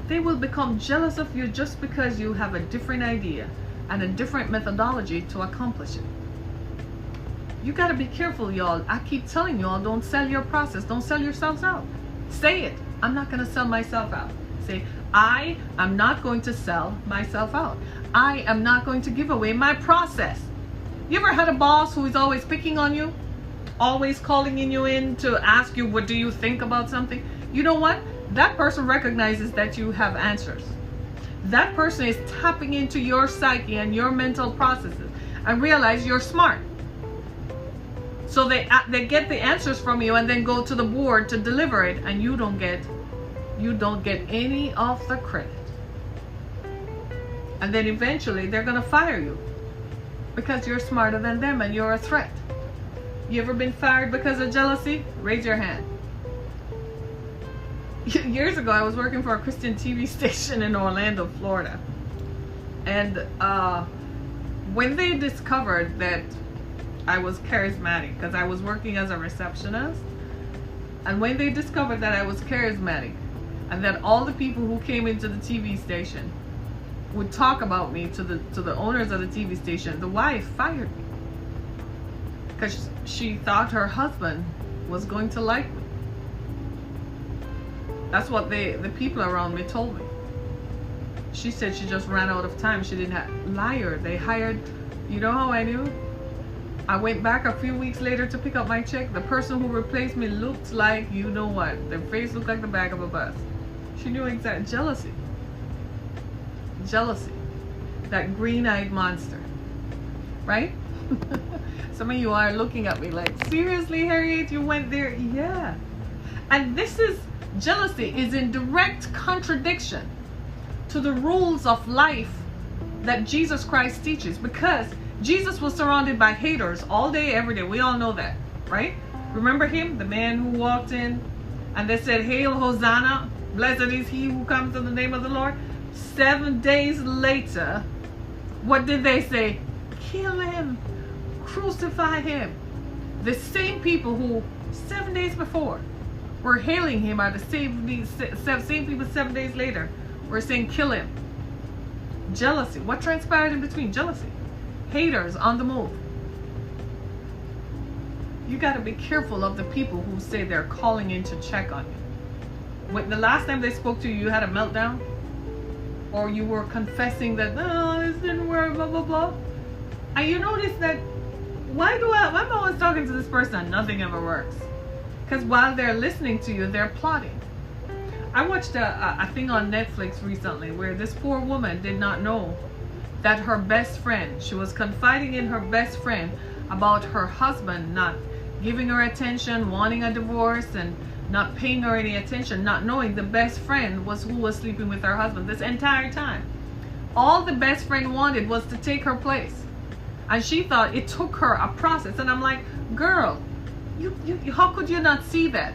They will become jealous of you just because you have a different idea and a different methodology to accomplish it. You got to be careful, y'all. I keep telling y'all, don't sell your process. Don't sell yourselves out. Say it. I'm not going to sell myself out. Say, I am not going to sell myself out. I am not going to give away my process. You ever had a boss who is always picking on you? Always calling you in to ask you, what do you think about something? You know what? That person recognizes that you have answers. That person is tapping into your psyche and your mental processes and realize you're smart. So they get the answers from you and then go to the board to deliver it, and you don't get any of the credit. And then eventually they're going to fire you because you're smarter than them and you're a threat. You ever been fired because of jealousy? Raise your hand. Years ago, I was working for a Christian TV station in Orlando, Florida. And when they discovered that I was charismatic, because I was working as a receptionist, and when they discovered that I was charismatic, and that all the people who came into the TV station would talk about me to the owners of the TV station, the wife fired me because she thought her husband was going to like me. That's what the people around me told me. She said she just ran out of time. She didn't have... Liar. They hired... You know how I knew? I went back a few weeks later to pick up my check. The person who replaced me looked like, you know what? Their face looked like the back of a bus. She knew exactly. Jealousy. Jealousy. That green-eyed monster. Right? Some of you are looking at me like, seriously, Harriet, you went there? Yeah. And this is... Jealousy is in direct contradiction to the rules of life that Jesus Christ teaches, because Jesus was surrounded by haters all day, every day. We all know that, right? Remember him, the man who walked in and they said, "Hail, Hosanna, blessed is he who comes in the name of the Lord." 7 days later, what did they say? Kill him, crucify him. The same people who 7 days before were hailing him are the same people 7 days later were saying kill him. Jealousy. What transpired in between? Jealousy. Haters on the move. You got to be careful of the people who say they're calling in to check on you. When the last time they spoke to you, you had a meltdown, or you were confessing that, "No, this didn't work, blah blah blah," and you notice that why am I always talking to this person and nothing ever works? Because while they're listening to you, they're plotting. I watched a thing on Netflix recently where this poor woman did not know that her best friend, she was confiding in her best friend about her husband not giving her attention, wanting a divorce, and not paying her any attention, not knowing the best friend was who was sleeping with her husband this entire time. All the best friend wanted was to take her place. And she thought it took her a process. And I'm like, girl, how could you not see that?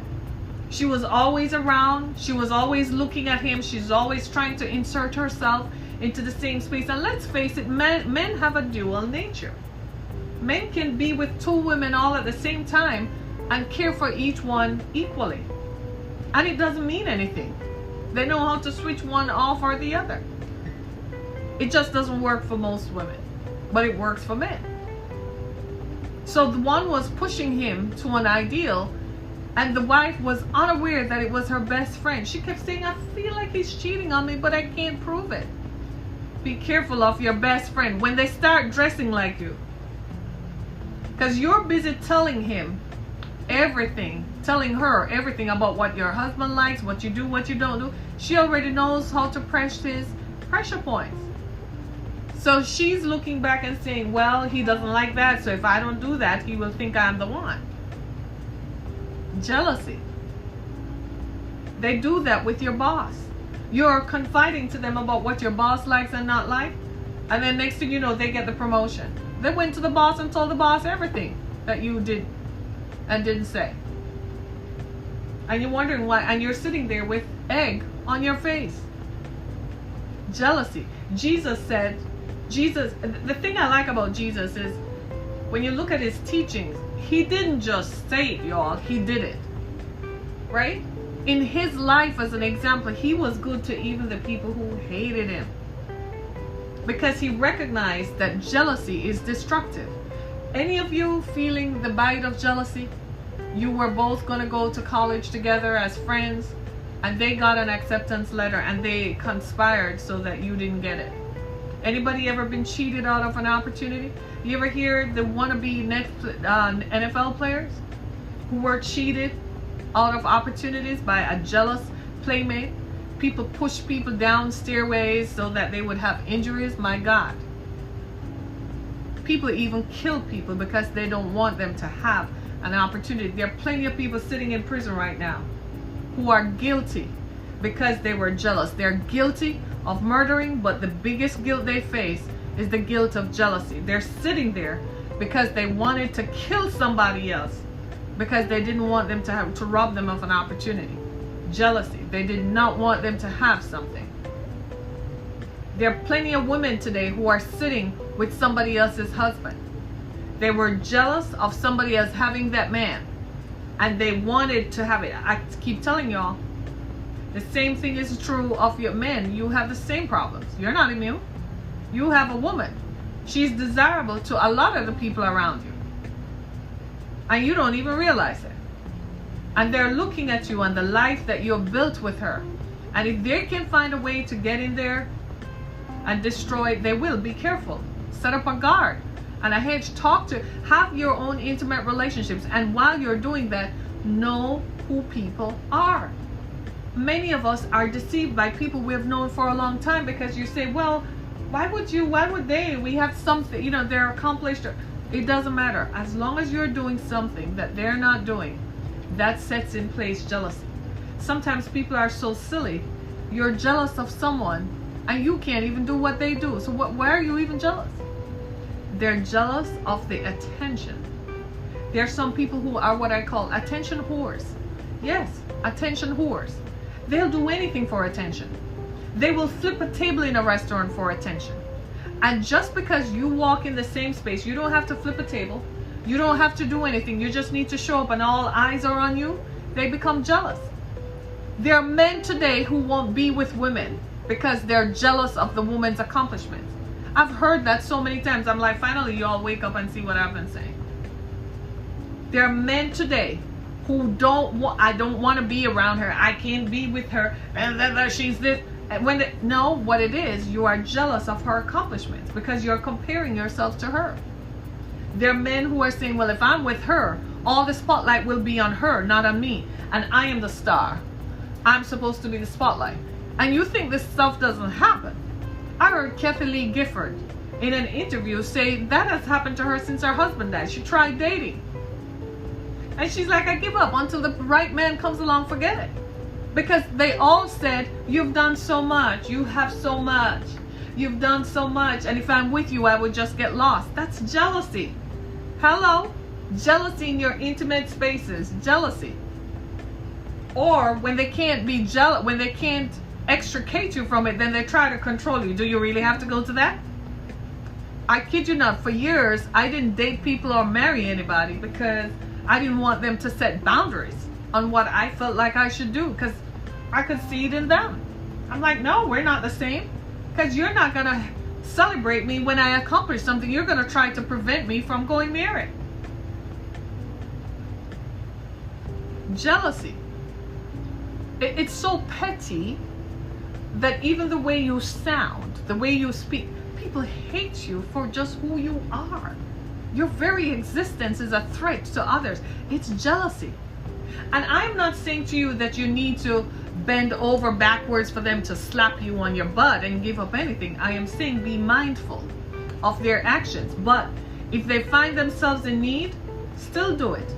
She was always around. She was always looking at him. She's always trying to insert herself into the same space. And let's face it, men have a dual nature. Men can be with two women all at the same time and care for each one equally. And it doesn't mean anything. They know how to switch one off or the other. It just doesn't work for most women, but it works for men. So the one was pushing him to an ideal, and the wife was unaware that it was her best friend. She kept saying, "I feel like he's cheating on me, but I can't prove it." Be careful of your best friend when they start dressing like you. Because you're busy telling him everything, telling her everything about what your husband likes, what you do, what you don't do. She already knows how to press his pressure points. So she's looking back and saying, well, he doesn't like that, so if I don't do that, he will think I'm the one. Jealousy. They do that with your boss. You're confiding to them about what your boss likes and not like, and then next thing you know, they get the promotion. They went to the boss and told the boss everything that you did and didn't say. And you're wondering why, and you're sitting there with egg on your face. Jealousy. Jesus said, the thing I like about Jesus is when you look at his teachings, he didn't just say it, y'all, he did it. Right? In his life as an example, he was good to even the people who hated him. Because he recognized that jealousy is destructive. Any of you feeling the bite of jealousy? You were both going to go to college together as friends, and they got an acceptance letter and they conspired so that you didn't get it. Anybody ever been cheated out of an opportunity? You ever hear the wannabe NFL players who were cheated out of opportunities by a jealous playmate? People push people down stairways so that they would have injuries. My God. People even kill people because they don't want them to have an opportunity. There are plenty of people sitting in prison right now who are guilty because they were jealous. They're guilty of murdering, but the biggest guilt they face is the guilt of jealousy. They're sitting there because they wanted to kill somebody else because they didn't want them to rob them of an opportunity. Jealousy. They did not want them to have something. There are plenty of women today who are sitting with somebody else's husband. They were jealous of somebody else having that man, and they wanted to have it. I keep telling y'all, the same thing is true of your men. You have the same problems. You're not immune. You have a woman. She's desirable to a lot of the people around you, and you don't even realize it. And they're looking at you and the life that you've built with her. And if they can find a way to get in there and destroy it, they will. Be careful. Set up a guard and a hedge. Have your own intimate relationships. And while you're doing that, know who people are. Many of us are deceived by people we have known for a long time, because you say, well, why would they? We have something, they're accomplished. It doesn't matter. As long as you're doing something that they're not doing, that sets in place jealousy. Sometimes people are so silly. You're jealous of someone and you can't even do what they do. So why are you even jealous? They're jealous of the attention. There are some people who are what I call attention whores. Yes, attention whores. They'll do anything for attention. They will flip a table in a restaurant for attention. And just because you walk in the same space, you don't have to flip a table. You don't have to do anything. You just need to show up and all eyes are on you. They become jealous. There are men today who won't be with women because they're jealous of the woman's accomplishments. I've heard that so many times. I'm like, finally, y'all wake up and see what I've been saying. There are men today who I don't want to be around her. I can't be with her. And she's this. What it is, you are jealous of her accomplishments because you're comparing yourself to her. There are men who are saying, well, if I'm with her, all the spotlight will be on her, not on me. And I am the star. I'm supposed to be the spotlight. And you think this stuff doesn't happen. I heard Kathy Lee Gifford in an interview say that has happened to her since her husband died. She tried dating. And she's like, I give up until the right man comes along, forget it. Because they all said, you've done so much. You have so much. You've done so much. And if I'm with you, I would just get lost. That's jealousy. Hello? Jealousy in your intimate spaces. Jealousy. Or when they can't be jealous, when they can't extricate you from it, then they try to control you. Do you really have to go to that? I kid you not, for years, I didn't date people or marry anybody because I didn't want them to set boundaries on what I felt like I should do, because I could see it in them. I'm like, no, we're not the same. Because you're not going to celebrate me when I accomplish something. You're going to try to prevent me from going near it. Jealousy. It's so petty that even the way you sound, the way you speak, people hate you for just who you are. Your very existence is a threat to others. It's jealousy. And I'm not saying to you that you need to bend over backwards for them to slap you on your butt and give up anything. I am saying be mindful of their actions. But if they find themselves in need, still do it.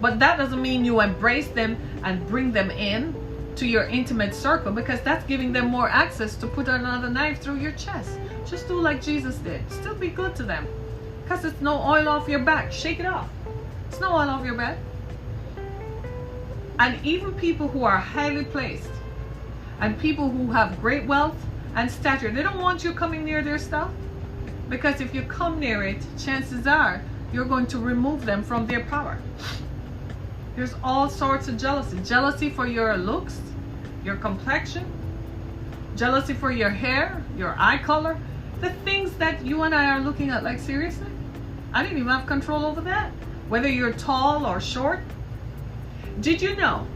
But that doesn't mean you embrace them and bring them in to your intimate circle, because that's giving them more access to put another knife through your chest. Just do like Jesus did. Still be good to them, because it's no oil off your back. Shake it off. It's no oil off your back. And even people who are highly placed and people who have great wealth and stature, they don't want you coming near their stuff, because if you come near it, chances are you're going to remove them from their power. There's all sorts of jealousy. Jealousy for your looks, your complexion, jealousy for your hair, your eye color, the things that you and I are looking at like, seriously? I didn't even have control over that. Whether you're tall or short. Did you know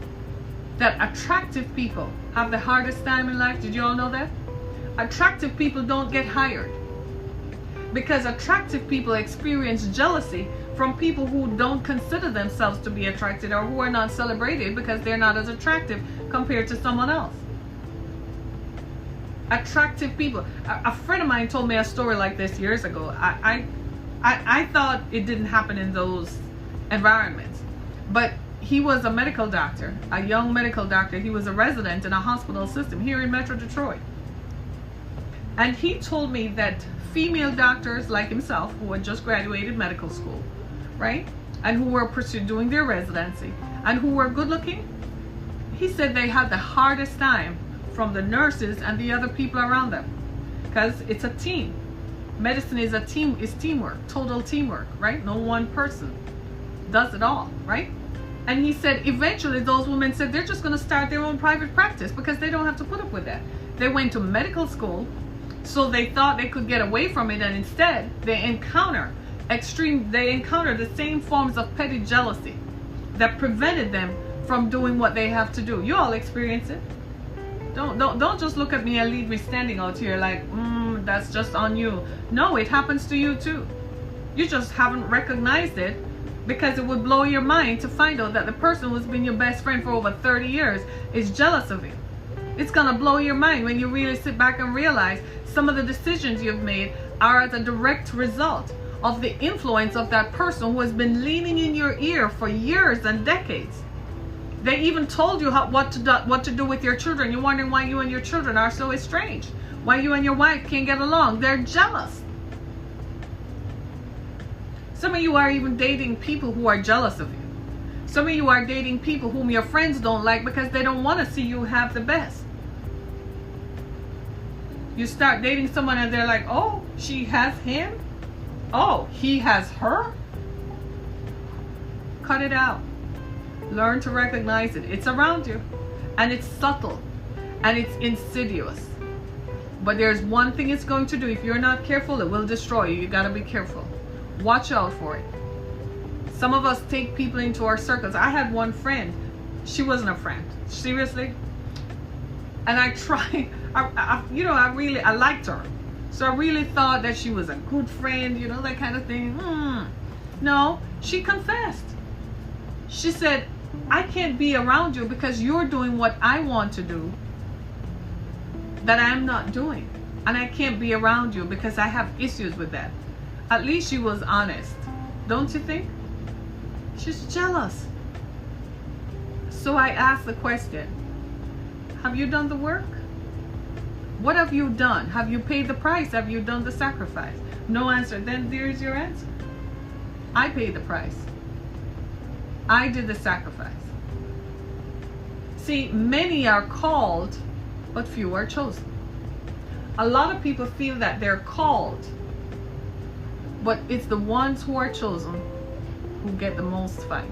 that attractive people have the hardest time in life? Did you all know that? Attractive people don't get hired, because attractive people experience jealousy from people who don't consider themselves to be attracted, or who are not celebrated because they're not as attractive compared to someone else. Attractive people. A friend of mine told me a story like this years ago. I thought it didn't happen in those environments, but he was a medical doctor, a young medical doctor. He was a resident in a hospital system here in Metro Detroit. And he told me that female doctors like himself, who had just graduated medical school, right, and who were doing their residency, and who were good looking, he said they had the hardest time from the nurses and the other people around them, because it's a team. Medicine is a team, is teamwork, total teamwork, right? No one person does it all, right? And he said eventually those women said they're just going to start their own private practice because they don't have to put up with that. They went to medical school, so they thought they could get away from it, and instead they encountered the same forms of petty jealousy that prevented them from doing what they have to do. You all experience it. Don't just look at me and leave me standing out here like, that's just on you. No, it happens to you too. You just haven't recognized it, because it would blow your mind to find out that the person who's been your best friend for over 30 years is jealous of you. It's gonna blow your mind when you really sit back and realize some of the decisions you've made are as a direct result of the influence of that person who has been leaning in your ear for years and decades. They even told you what to do with your children. You're wondering why you and your children are so estranged, why you and your wife can't get along. They're jealous. Some of you are even dating people who are jealous of you. Some of you are dating people whom your friends don't like because they don't want to see you have the best. You start dating someone and they're like, oh, she has him? Oh, he has her? Cut it out. Learn to recognize it. It's around you, and it's subtle, and it's insidious. But there's one thing it's going to do. If you're not careful, it will destroy you. You got to be careful. Watch out for it. Some of us take people into our circles. I had one friend. She wasn't a friend. Seriously. And I tried. I liked her. So I really thought that she was a good friend, that kind of thing. No, she confessed. She said, I can't be around you because you're doing what I want to do that I'm not doing. And I can't be around you because I have issues with that. At least she was honest. Don't you think? She's jealous. So I asked the question, have you done the work? What have you done? Have you paid the price? Have you done the sacrifice? No answer. Then there's your answer. I paid the price. I did the sacrifice. See, many are called, but few are chosen. A lot of people feel that they're called, but it's the ones who are chosen who get the most fight.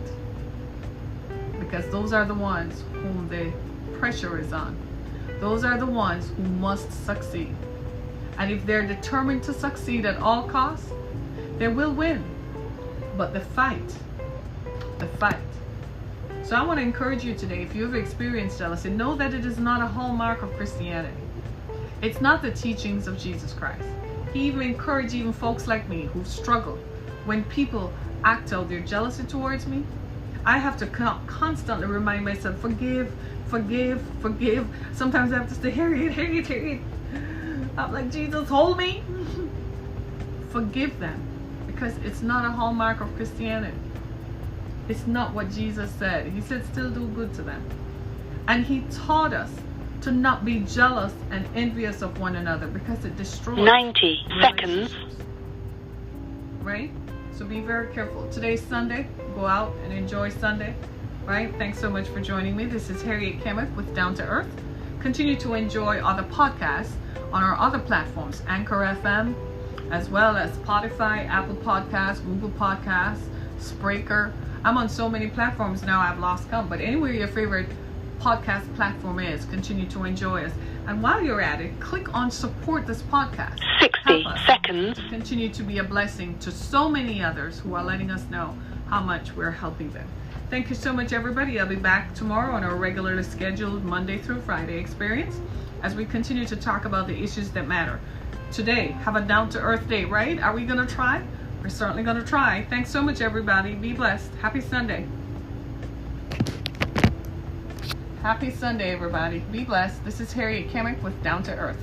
Because those are the ones whom the pressure is on. Those are the ones who must succeed. And if they're determined to succeed at all costs, they will win. But the fight. So I want to encourage you today, if you've experienced jealousy, know that it is not a hallmark of Christianity. It's not the teachings of Jesus Christ. He even encouraged even folks like me who struggle. When people act out their jealousy towards me, I have to constantly remind myself, forgive. Sometimes I have to say, Harriet. I'm like, Jesus, hold me. Forgive them, because it's not a hallmark of Christianity. It's not what Jesus said. He said, still do good to them. And he taught us to not be jealous and envious of one another, because it destroys 90 seconds. Right? So be very careful. Today's Sunday. Go out and enjoy Sunday. Right? Thanks so much for joining me. This is Harriet Kemmeth with Down to Earth. Continue to enjoy other podcasts on our other platforms, Anchor FM, as well as Spotify, Apple Podcasts, Google Podcasts, Spreaker. I'm on so many platforms now I've lost count, but anywhere your favorite podcast platform is, continue to enjoy us. And while you're at it, click on support this podcast. 60 seconds. Continue to be a blessing to so many others who are letting us know how much we're helping them. Thank you so much, everybody. I'll be back tomorrow on our regularly scheduled Monday through Friday experience as we continue to talk about the issues that matter. Today, have a down-to-earth day, right? Are we going to try? We're certainly going to try. Thanks so much, everybody. Be blessed. Happy Sunday. Happy Sunday, everybody. Be blessed. This is Harriet Kemmeth with Down to Earth.